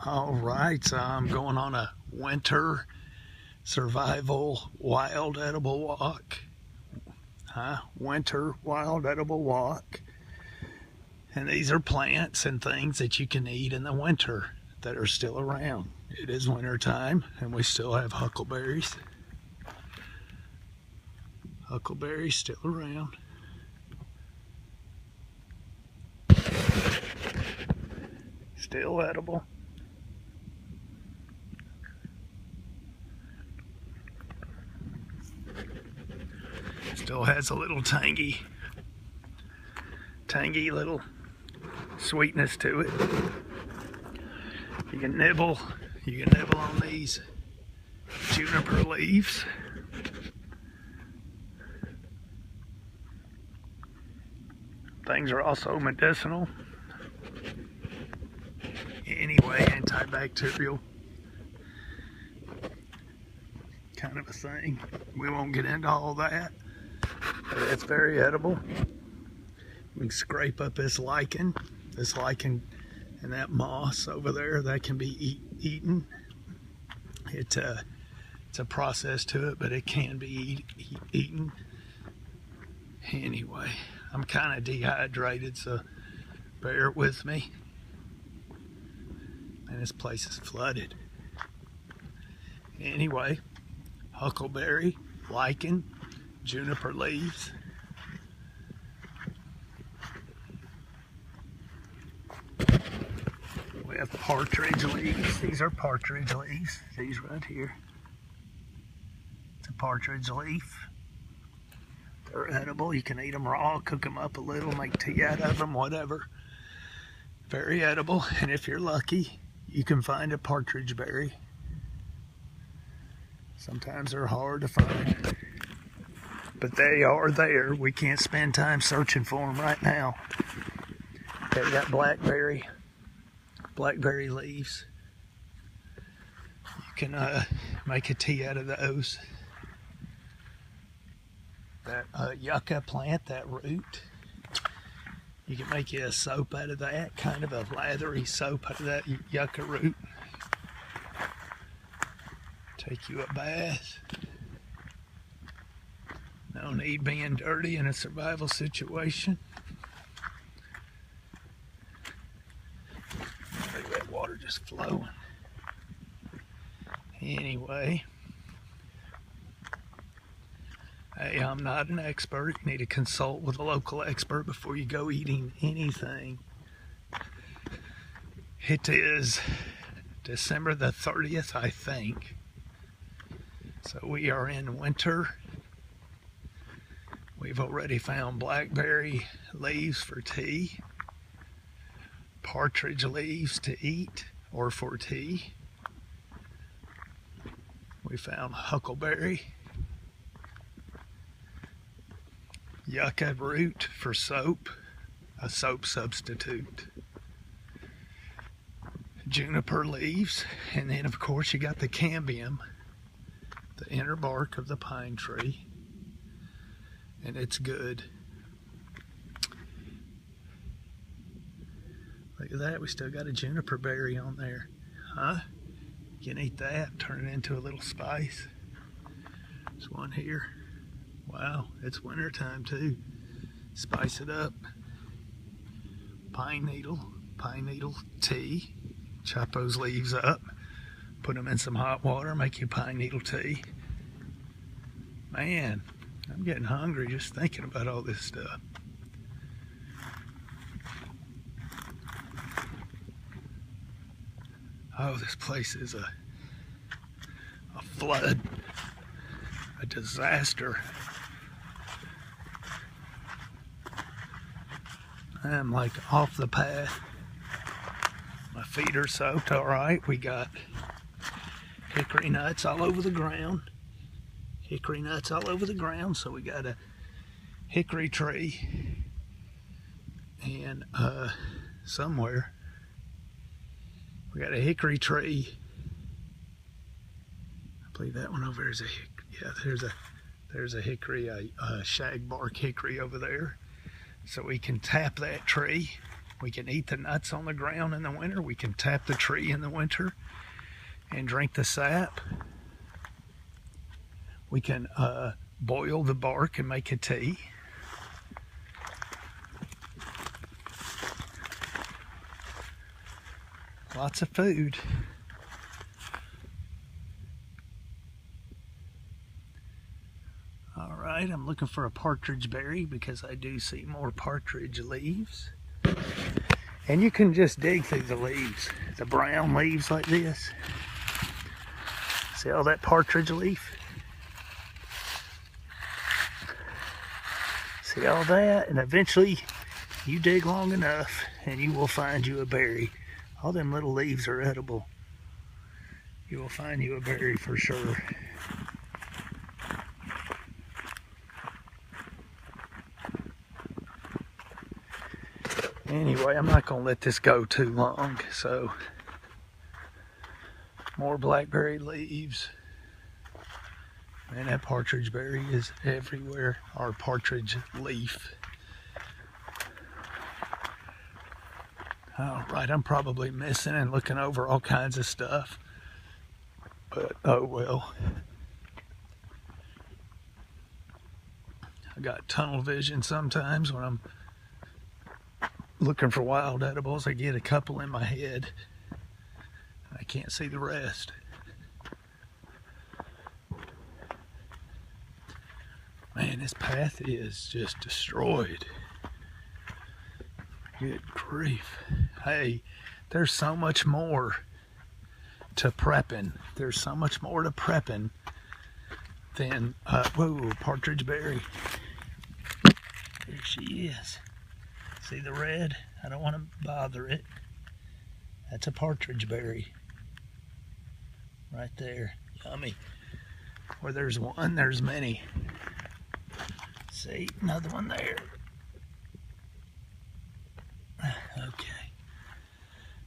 All right, so I'm going on a winter survival wild edible walk. Winter wild edible walk. And these are plants and things that you can eat in the winter that are still around. It is winter time and we still have huckleberries. Huckleberries still around. Still edible. Still has a little tangy little sweetness to it. You can nibble on these juniper leaves. Things are also medicinal. Anyway, antibacterial kind of a thing. We won't get into all that, but it's very edible. We can scrape up this lichen and that moss over there. That can be eaten. It's a process to it, but it can be eaten. Anyway, I'm kind of dehydrated, so bear with me. And this place is flooded. Anyway, huckleberry, lichen, juniper leaves. We have partridge leaves. These are partridge leaves. These right here. It's a partridge leaf. They're edible. You can eat them raw, cook them up a little, make tea out of them, whatever. Very edible. And if you're lucky, you can find a partridge berry. Sometimes they're hard to find, but they are there. We can't spend time searching for them right now. They got blackberry leaves. You can make a tea out of those. That yucca plant, that root, you can make you a soap out of that, kind of a lathery soap out of that yucca root. Take you a bath. No need being dirty in a survival situation. Look at that water just flowing. Anyway, hey, I'm not an expert. You need to consult with a local expert before you go eating anything. It is December the 30th, I think. So we are in winter. We've already found blackberry leaves for tea, partridge leaves to eat or for tea. We found huckleberry, yucca root for soap, a soap substitute, juniper leaves, and then of course you got the cambium, the inner bark of the pine tree, and it's good. Look at that, we still got a juniper berry on there. You can eat that, turn it into a little spice. There's one here. Wow, it's winter time too. Spice it up. Pine needle tea. Chop those leaves up, put them in some hot water, make you pine needle tea. Man, I'm getting hungry just thinking about all this stuff. Oh, this place is a flood, a disaster. I'm like off the path. My feet are soaked, all right. We got hickory nuts all over the ground. Hickory nuts all over the ground. So we got a hickory tree and somewhere we got a hickory tree. I believe that one over there is a there's a hickory, a shagbark hickory over there. So we can tap that tree We can eat the nuts on the ground in the winter. We can tap the tree in the winter and drink the sap. We can boil the bark and make a tea. Lots of food. All right, I'm looking for a partridge berry because I do see more partridge leaves. And you can just dig through the leaves, the brown leaves like this. See all that partridge leaf? See all that? And eventually you dig long enough and you will find you a berry. All them little leaves are edible. You will find you a berry for sure. Anyway, I'm not going to let this go too long, so more blackberry leaves. Man, that partridge berry is everywhere, or partridge leaf. All right, I'm probably missing and looking over all kinds of stuff, but oh well. I got tunnel vision sometimes when I'm looking for wild edibles. I get a couple in my head. I can't see the rest. Man, this path is just destroyed. Good grief. Hey, there's so much more to prepping. There's so much more to prepping than, whoa, partridge berry. There she is. See the red? I don't want to bother it. That's a partridge berry. Right there. Yummy. Where there's one, there's many. See, another one there. Okay.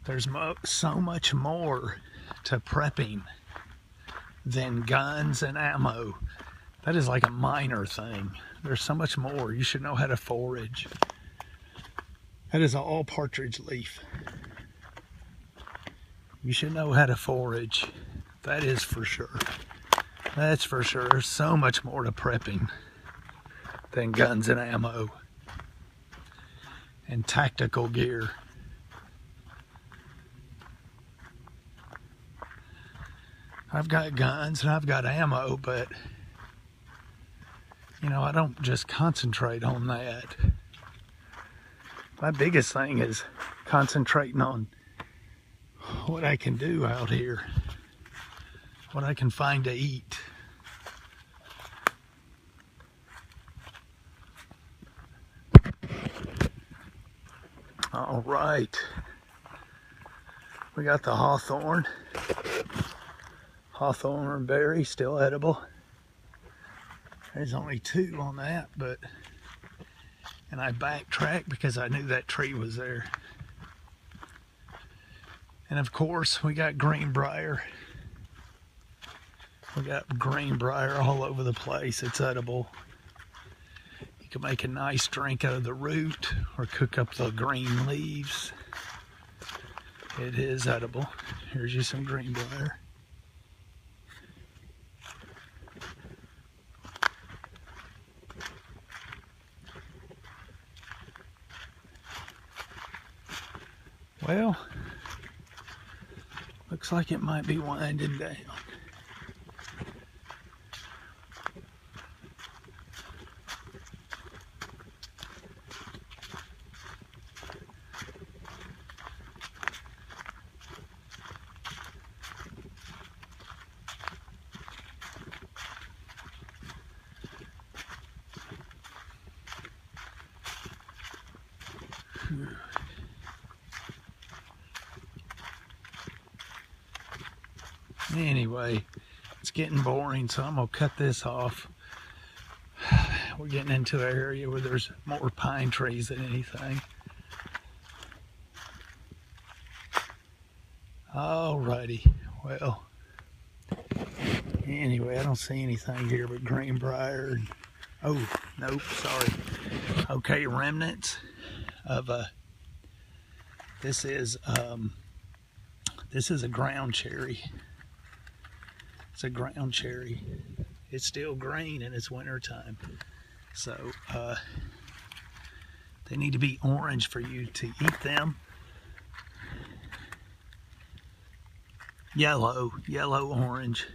There's so much more to prepping than guns and ammo. That is like a minor thing. There's so much more. You should know how to forage. That is all partridge leaf. You should know how to forage. That is for sure. That's for sure. There's so much more to prepping than guns and ammo and tactical gear. I've got guns and I've got ammo, but you know, I don't just concentrate on that. My biggest thing is concentrating on what I can do out here, what I can find to eat. All right, we got the hawthorn berry, still edible. There's only 2 on that, but and I backtracked because I knew that tree was there. And of course, we got greenbrier. We got greenbrier all over the place. It's edible. You can make a nice drink out of the root or cook up the green leaves. It is edible. Here's you some greenbrier. Well, looks like it might be winding down. Anyway, it's getting boring, so I'm gonna cut this off. We're getting into an area where there's more pine trees than anything. Alrighty, well, anyway, I don't see anything here but greenbrier. Oh, nope, sorry. Okay, remnants of a This is a ground cherry. It's a ground cherry. It's still green and it's winter time. So they need to be orange for you to eat them. Yellow, orange.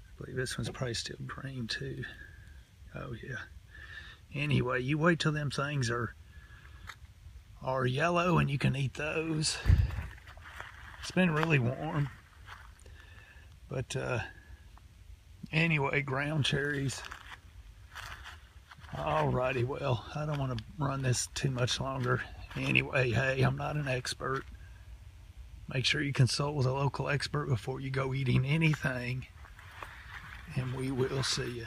I believe this one's probably still green too. Oh yeah. Anyway, you wait till them things are yellow and you can eat those. It's been really warm. But anyway, ground cherries. Alrighty, well, I don't want to run this too much longer. Anyway, hey, I'm not an expert. Make sure you consult with a local expert before you go eating anything. And we will see you.